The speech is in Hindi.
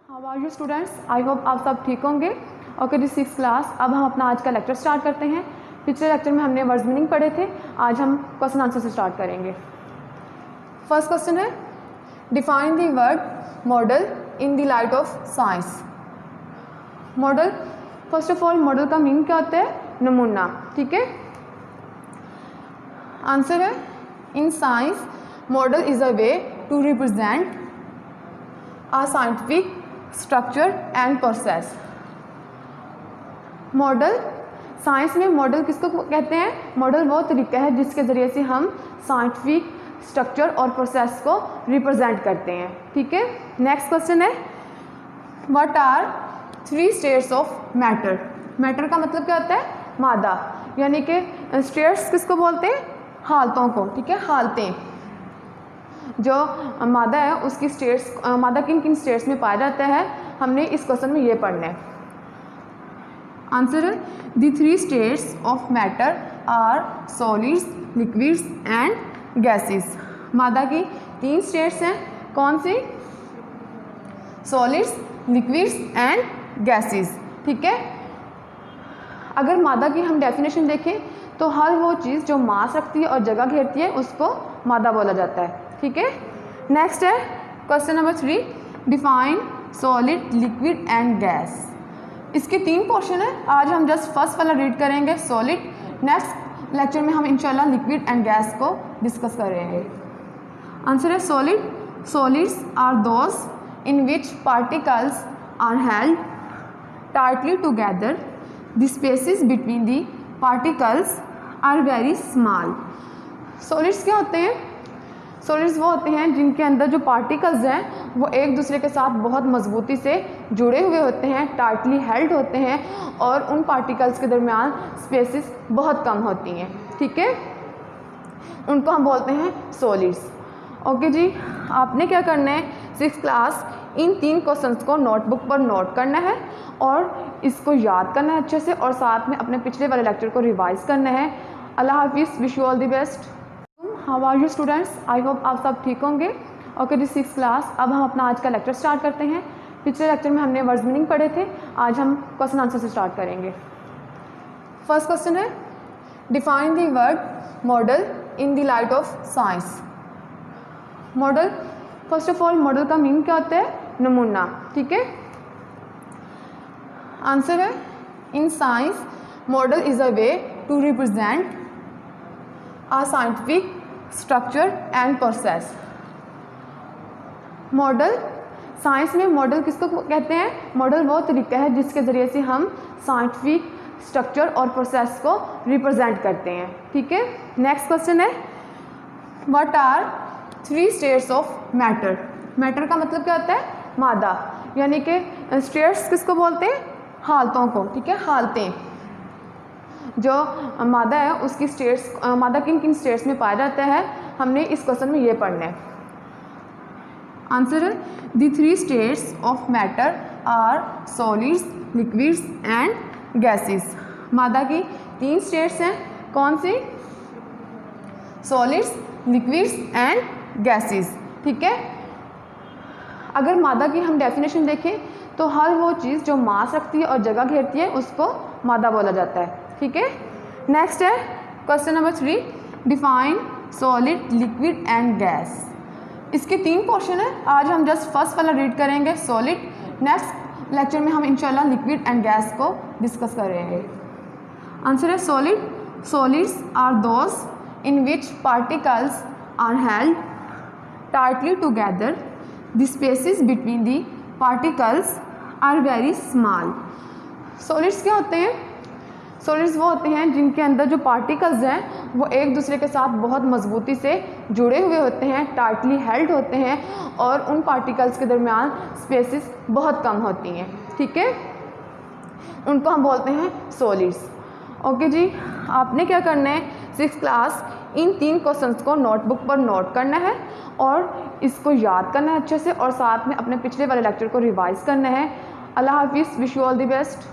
How are you students, I hope आप सब ठीक होंगे। ओके जी, 6th क्लास। अब हम अपना आज का लेक्चर स्टार्ट करते हैं। पिछले लेक्चर में हमने वर्ड्स मीनिंग पढ़े थे, आज हम क्वेश्चन आंसर से स्टार्ट करेंगे। फर्स्ट क्वेश्चन है, define the word model in the light of science. Model, first of all model का मीनिंग क्या होता है? नमूना। ठीक है, आंसर है in science model is a way to represent a scientific structure and process। Model, science में मॉडल किसको कहते हैं? मॉडल वो तरीका है जिसके ज़रिए से हम साइंटिफिक स्ट्रक्चर और प्रोसेस को रिप्रेजेंट करते हैं। ठीक है, नेक्स्ट क्वेश्चन है, what are 3 states of matter. Matter का मतलब क्या होता है? मादा, यानी कि स्टेट्स किसको बोलते हैं? हालतों को। ठीक है, हालतें, जो मादा है उसकी स्टेट्स, मादा किन किन स्टेट्स में पाया जाता है, हमने इस क्वेश्चन में ये पढ़ना है। आंसर है the 3 states of matter are solids, liquids and gases. मादा की 3 स्टेट्स हैं, कौन सी? Solids, liquids and gases. ठीक है, अगर मादा की हम डेफिनेशन देखें तो हर वो चीज़ जो मास रखती है और जगह घेरती है उसको मादा बोला जाता है। ठीक है, नेक्स्ट है question number 3, define solid, liquid and gas. इसके 3 पोर्शन है, आज हम जस्ट फर्स्ट वाला रीड करेंगे, सॉलिड। नेक्स्ट लेक्चर में हम इंशाल्लाह लिक्विड एंड गैस को डिस्कस करेंगे। आंसर है solid, solids are those in which particles are held tightly together, the spaces between the particles are very small. Solids क्या होते हैं? सॉलिड्स वो होते हैं जिनके अंदर जो पार्टिकल्स हैं वो एक दूसरे के साथ बहुत मजबूती से जुड़े हुए होते हैं, टाइटली हेल्ड होते हैं, और उन पार्टिकल्स के दरमियान स्पेसेस बहुत कम होती हैं। ठीक है, उनको हम बोलते हैं सॉलिड्स। ओके जी, आपने क्या करना है, 6th क्लास इन 3 क्वेश्चंस को नोटबुक पर नोट करना है और इसको याद करना है अच्छे से, और साथ में अपने पिछले वाले लेक्चर को रिवाइज करना है। अल्लाह हाफिज़, wish you all the best. How are you students, I hope आप सब ठीक होंगे। ओके जी, 6th क्लास। अब हम अपना आज का लेक्चर स्टार्ट करते हैं। पिछले लेक्चर में हमने वर्ड्स मीनिंग पढ़े थे, आज हम क्वेश्चन आंसर से स्टार्ट करेंगे। फर्स्ट क्वेश्चन है, define the word model in the light of science. Model, first of all model का मीनिंग क्या होता है? नमूना। ठीक है, आंसर है in science model is a way to represent a scientific structure and process। Model, science में मॉडल किसको कहते हैं? मॉडल वो तरीका है जिसके ज़रिए से हम साइंटिफिक स्ट्रक्चर और प्रोसेस को रिप्रेजेंट करते हैं। ठीक है, नेक्स्ट क्वेश्चन है, what are 3 states of matter. Matter का मतलब क्या होता है? मादा, यानी कि स्टेट्स किसको बोलते हैं? हालतों को। ठीक है, हालतें, जो मादा है उसकी स्टेट्स, मादा किन किन स्टेट्स में पाया जाता है, हमने इस क्वेश्चन में ये पढ़ना है। आंसर है the 3 states of matter are solids, liquids and gases. मादा की 3 स्टेट्स हैं, कौन सी? Solids, liquids and gases. ठीक है, अगर मादा की हम डेफिनेशन देखें तो हर वो चीज़ जो मास रखती है और जगह घेरती है उसको मादा बोला जाता है। ठीक है, नेक्स्ट है question number 3, define solid, liquid and gas. इसके 3 पोर्शन है, आज हम जस्ट फर्स्ट वाला रीड करेंगे, सॉलिड। नेक्स्ट लेक्चर में हम इंशाल्लाह लिक्विड एंड गैस को डिस्कस करेंगे। आंसर है solid, solids are those in which particles are held tightly together, the spaces between the particles are very small. Solids क्या होते हैं? सॉलिड्स वो होते हैं जिनके अंदर जो पार्टिकल्स हैं वो एक दूसरे के साथ बहुत मजबूती से जुड़े हुए होते हैं, टाइटली हेल्ड होते हैं, और उन पार्टिकल्स के दरमियान स्पेसेस बहुत कम होती हैं। ठीक है, उनको हम बोलते हैं सॉलिड्स। ओके जी, आपने क्या करना है, 6th क्लास इन 3 क्वेश्चंस को नोटबुक पर नोट करना है और इसको याद करना है अच्छे से, और साथ में अपने पिछले वाले लेक्चर को रिवाइज करना है। अल्लाह हाफिज़, wish you all the best.